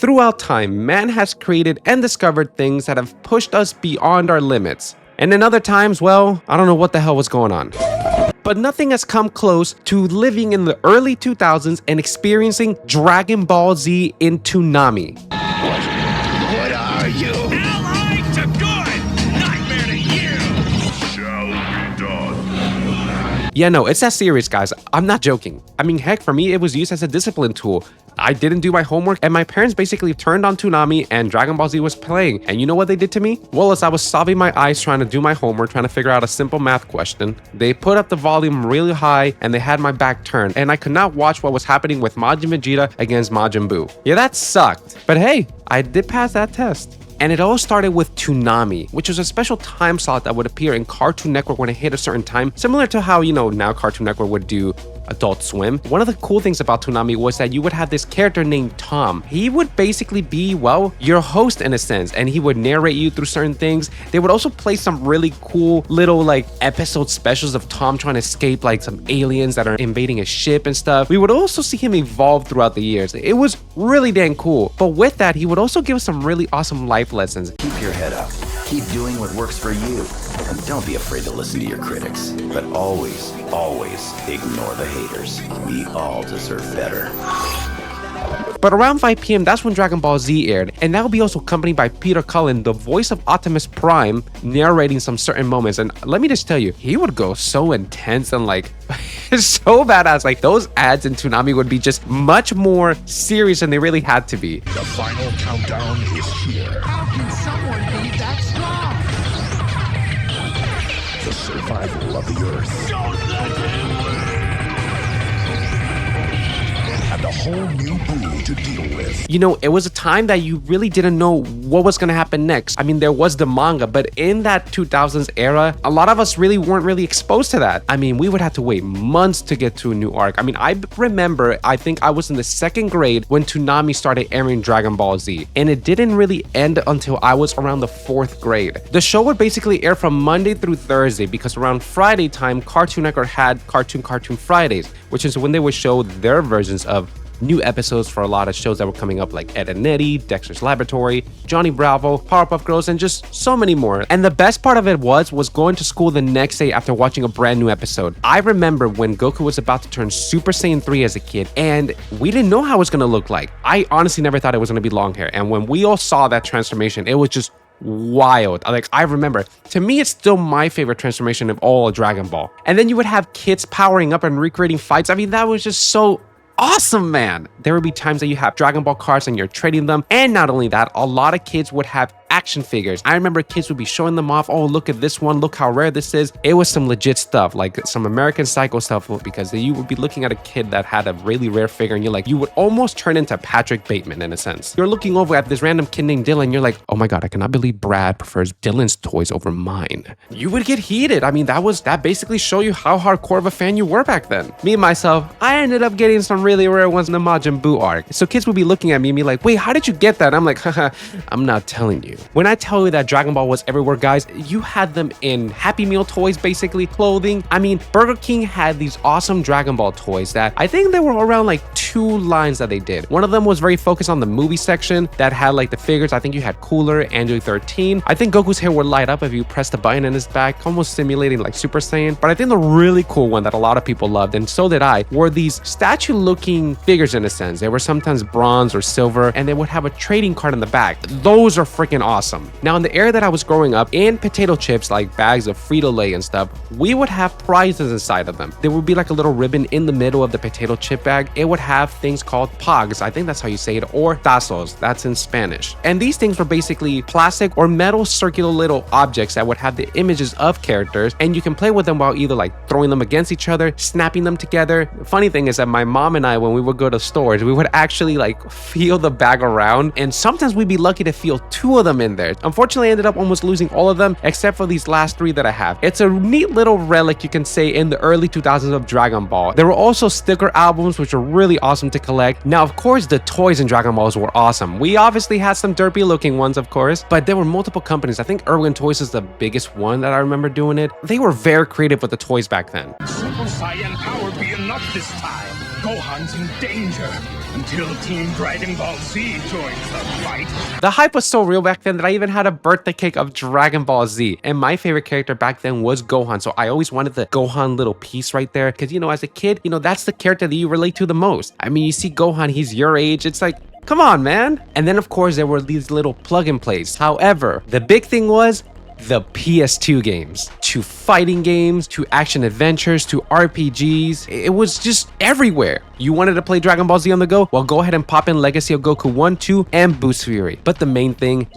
Throughout time, man has created and discovered things that have pushed us beyond our limits. And in other times, well, I don't know what the hell was going on. But nothing has come close to living in the early 2000s and experiencing Dragon Ball Z in Toonami. What are you? Allied to good! Nightmare to you! Shall be done. Yeah, no, it's that serious, guys. I'm not joking. I mean, heck, for me, it was used as a discipline tool. I didn't do my homework, and my parents basically turned on Toonami and Dragon Ball Z was playing. And you know what they did to me? Well, as I was sobbing my eyes trying to do my homework, trying to figure out a simple math question, they put up the volume really high and they had my back turned, and I could not watch what was happening with Majin Vegeta against Majin Buu. Yeah, that sucked. But hey, I did pass that test. And it all started with Toonami, which was a special time slot that would appear in Cartoon Network when it hit a certain time, similar to how, now Cartoon Network would do Adult Swim. One of the cool things about Toonami was that you would have this character named Tom. He would basically be, well, your host in a sense, and he would narrate you through certain things. They would also play some really cool little episode specials of Tom trying to escape some aliens that are invading a ship and stuff. We would also see him evolve throughout the years. It was really damn cool. But with that, he would also give us some really awesome life lessons. Keep your head up. Keep doing what works for you. And don't be afraid to listen to your critics. But always, always ignore the haters. We all deserve better. But around 5 p.m., that's when Dragon Ball Z aired, and that would be also accompanied by Peter Cullen, the voice of Optimus Prime, narrating some certain moments. And let me just tell you, he would go so intense and so badass. Those ads in Toonami would be just much more serious than they really had to be. The final countdown is here. How can someone be that strong? The survival of the Earth. Don't let him win! And a whole new Buu to deal with. It was a time that you really didn't know what was going to happen next. I mean, there was the manga, but in that 2000s era, a lot of us really weren't really exposed to that. I mean, we would have to wait months to get to a new arc. I mean, I remember, I think I was in the 2nd grade when Toonami started airing Dragon Ball Z, and it didn't really end until I was around the 4th grade. The show would basically air from Monday through Thursday, because around Friday time, Cartoon Network had Cartoon Fridays, which is when they would show their versions of new episodes for a lot of shows that were coming up, like Ed and Eddie, Dexter's Laboratory, Johnny Bravo, Powerpuff Girls, and just so many more. And the best part of it was going to school the next day after watching a brand new episode. I remember when Goku was about to turn Super Saiyan 3 as a kid, and we didn't know how it was going to look like. I honestly never thought it was going to be long hair. And when we all saw that transformation, it was just wild. I remember, to me, it's still my favorite transformation of all of Dragon Ball. And then you would have kids powering up and recreating fights. I mean, that was just so awesome, man. There would be times that you have Dragon Ball cards and you're trading them. And not only that, a lot of kids would have action figures. I remember kids would be showing them off. Oh, look at this one. Look how rare this is. It was some legit stuff, like some American Psycho stuff, because you would be looking at a kid that had a really rare figure and you would almost turn into Patrick Bateman in a sense. You're looking over at this random kid named Dylan. You're like, oh my God, I cannot believe Brad prefers Dylan's toys over mine. You would get heated. I mean, that basically show you how hardcore of a fan you were back then. Me and myself, I ended up getting some really rare ones in the Majin Buu arc. So kids would be looking at me and be like, wait, how did you get that? I'm like, haha, I'm not telling you. When I tell you that Dragon Ball was everywhere, guys, you had them in Happy Meal toys, basically, clothing. I mean, Burger King had these awesome Dragon Ball toys that I think there were around 2 lines that they did. One of them was very focused on the movie section that had the figures. I think you had Cooler, Android 13. I think Goku's hair would light up if you pressed the button in his back, almost simulating Super Saiyan. But I think the really cool one that a lot of people loved, and so did I, were these statue-looking figures in a sense. They were sometimes bronze or silver, and they would have a trading card in the back. Those are freaking awesome. Now, in the era that I was growing up, in potato chips, like bags of Frito-Lay and stuff, we would have prizes inside of them. There would be a little ribbon in the middle of the potato chip bag. It would have things called pogs, I think that's how you say it, or tazos, that's in Spanish. And these things were basically plastic or metal circular little objects that would have the images of characters, and you can play with them while either throwing them against each other, snapping them together. The funny thing is that my mom and I, when we would go to stores, we would actually feel the bag around, and sometimes we'd be lucky to feel 2 of them in there. Unfortunately, I ended up almost losing all of them except for these last 3 that I have. It's a neat little relic, you can say, in the early 2000s of Dragon Ball. There were also sticker albums, which were really awesome to collect. Now, of course, the toys in Dragon Balls were awesome. We obviously had some derpy looking ones, of course, but there were multiple companies. I think Irwin Toys is the biggest one that I remember doing it. They were very creative with the toys back then. Super Saiyan power be enough this time. Gohan's in danger until Team Dragon Ball Z joins the fight. The hype was so real back then that I even had a birthday cake of Dragon Ball Z. And my favorite character back then was Gohan. So I always wanted the Gohan little piece right there. Because, you know, as a kid, you know, that's the character that you relate to the most. I mean, you see Gohan, he's your age. It's like, come on, man. And then, of course, there were these little plug-and-plays. However, the big thing was the PS2 games, to fighting games, to action adventures, to RPGs. It was just everywhere. You wanted to play Dragon Ball Z on the go? Well, go ahead and pop in Legacy of Goku 1, 2, and Boost Fury. But the main thing,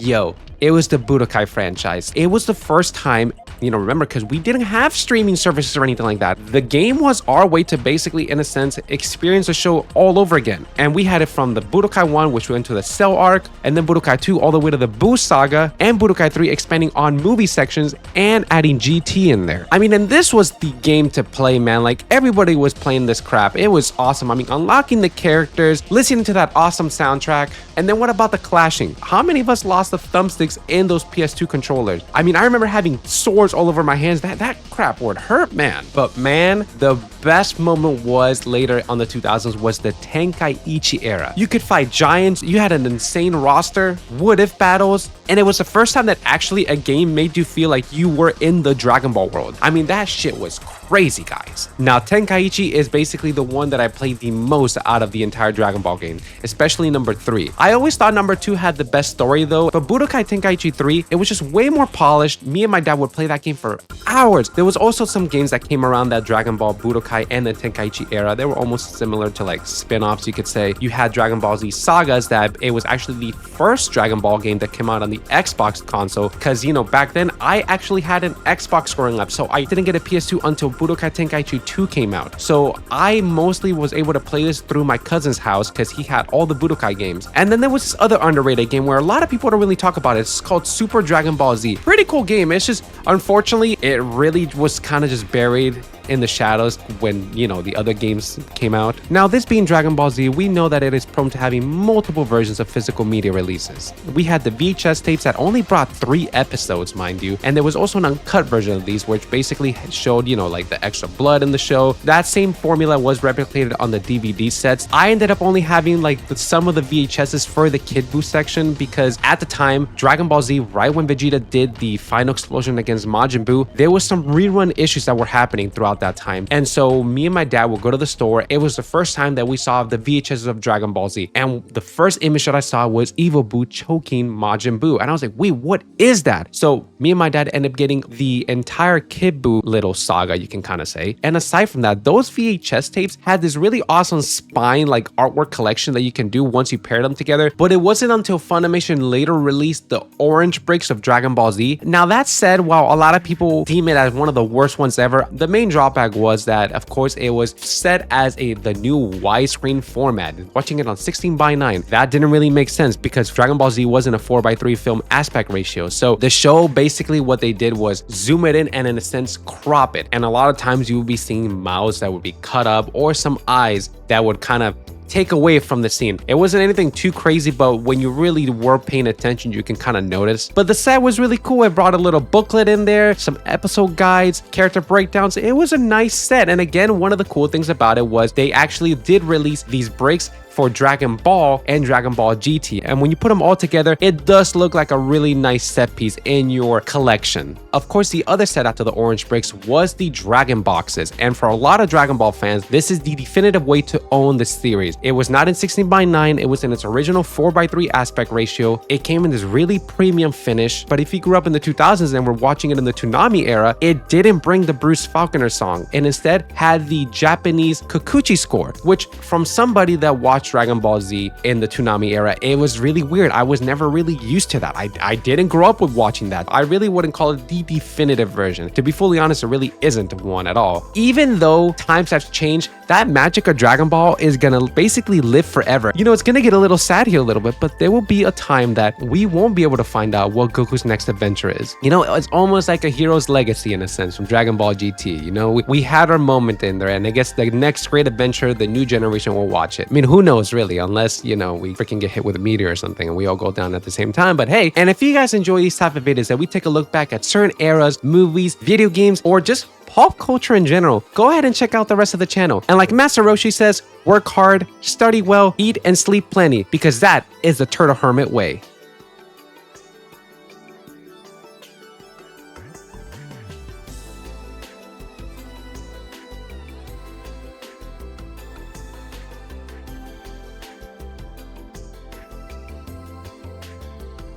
it was the Budokai franchise. It was the first time, you know, remember, because we didn't have streaming services or anything like that. The game was our way to basically, in a sense, experience the show all over again. And we had it from the Budokai 1, which went to the Cell arc, and then Budokai 2 all the way to the Boo saga, and Budokai 3 expanding on movie sections and adding GT in there. I mean, and this was the game to play, man. Like, everybody was playing this crap. It was awesome. I mean, unlocking the characters, listening to that awesome soundtrack, and then what about the clashing? How many of us lost the thumbsticks in those PS2 controllers? I mean, I remember having swords all over my hands. That crap would hurt, man. But man, the best moment was later on the 2000s was the Tenkaichi era. You could fight giants, you had an insane roster, what if battles, and it was the first time that actually a game made you feel like you were in the Dragon Ball world. I mean, that shit was crazy, guys. Now, Tenkaichi is basically the one that I played the most out of the entire Dragon Ball game, especially number 3. I always thought number 2 had the best story though, but Budokai Tenkaichi 3, it was just way more polished. Me and my dad would play that game for hours. There was also some games that came around that Dragon Ball, Budokai, and the Tenkaichi era. They were almost similar to like spin-offs, you could say. You had Dragon Ball Z Sagas, that it was actually the first Dragon Ball game that came out on the Xbox console, because, you know, back then I actually had an Xbox growing up, so I didn't get a PS2 until Budokai Tenkaichi 2 came out. So I mostly was able to play this through my cousin's house because he had all the Budokai games. And then there was this other underrated game where a lot of people don't really talk about it. It's called Super Dragon Ball Z. Pretty cool game. It's just, unfortunately, it really was kind of just buried in the shadows when, you know, the other games came out. Now, this being Dragon Ball Z, we know that it is prone to having multiple versions of physical media releases. We had the VHS tapes that only brought 3 episodes, mind you, and there was also an uncut version of these, which basically showed, you know, like the extra blood in the show. That same formula was replicated on the DVD sets. I ended up only having like some of the VHSs for the Kid Buu section because at the time, Dragon Ball Z, right when Vegeta did the final explosion against Majin Buu, there was some rerun issues that were happening throughout that time. And so me and my dad would go to the store. It was the first time that we saw the VHS of Dragon Ball Z. And the first image that I saw was Evil Buu choking Majin Buu. And I was like, wait, what is that? So me and my dad ended up getting the entire Kid Buu little saga, you can kind of say. And aside from that, those VHS tapes had this really awesome spine like artwork collection that you can do once you pair them together. But it wasn't until Funimation later released the orange bricks of Dragon Ball Z. Now that said, while a lot of people deem it as one of the worst ones ever, the main drawback was that, of course, it was set as the new widescreen format. Watching it on 16:9, that didn't really make sense because Dragon Ball Z wasn't a 4:3 film aspect ratio. So the show, basically what they did was zoom it in and in a sense crop it. And a lot of times you would be seeing mouths that would be cut up or some eyes that would kind of take away from the scene. It wasn't anything too crazy, but when you really were paying attention, you can kind of notice. But the set was really cool. It brought a little booklet in there, some episode guides, character breakdowns. It was a nice set. And again, one of the cool things about it was they actually did release these breaks for Dragon Ball and Dragon Ball GT. And when you put them all together, it does look like a really nice set piece in your collection. Of course, the other set after the orange bricks was the Dragon Boxes. And for a lot of Dragon Ball fans, this is the definitive way to own this series. It was not in 16:9, it was in its original 4:3 aspect ratio. It came in this really premium finish, but if you grew up in the 2000s and were watching it in the Toonami era, it didn't bring the Bruce Falconer song and instead had the Japanese Kikuchi score, which from somebody that watched Dragon Ball Z in the Toonami era, it was really weird. I was never really used to that. I didn't grow up with watching that. I really wouldn't call it the definitive version. To be fully honest, it really isn't one at all. Even though times have changed, that magic of Dragon Ball is gonna basically live forever. You know, it's gonna get a little sad here a little bit, but there will be a time that we won't be able to find out what Goku's next adventure is. You know, it's almost like a hero's legacy in a sense from Dragon Ball GT. You know, we had our moment in there, and I guess the next great adventure, the new generation will watch it. I mean, who knows? knows really, unless, you know, we freaking get hit with a meteor or something and we all go down at the same time. But hey, and if you guys enjoy these type of videos that we take a look back at certain eras, movies, video games, or just pop culture in general, go ahead and check out the rest of the channel. And like Master Roshi says, work hard, study well, eat and sleep plenty, because that is the Turtle Hermit way.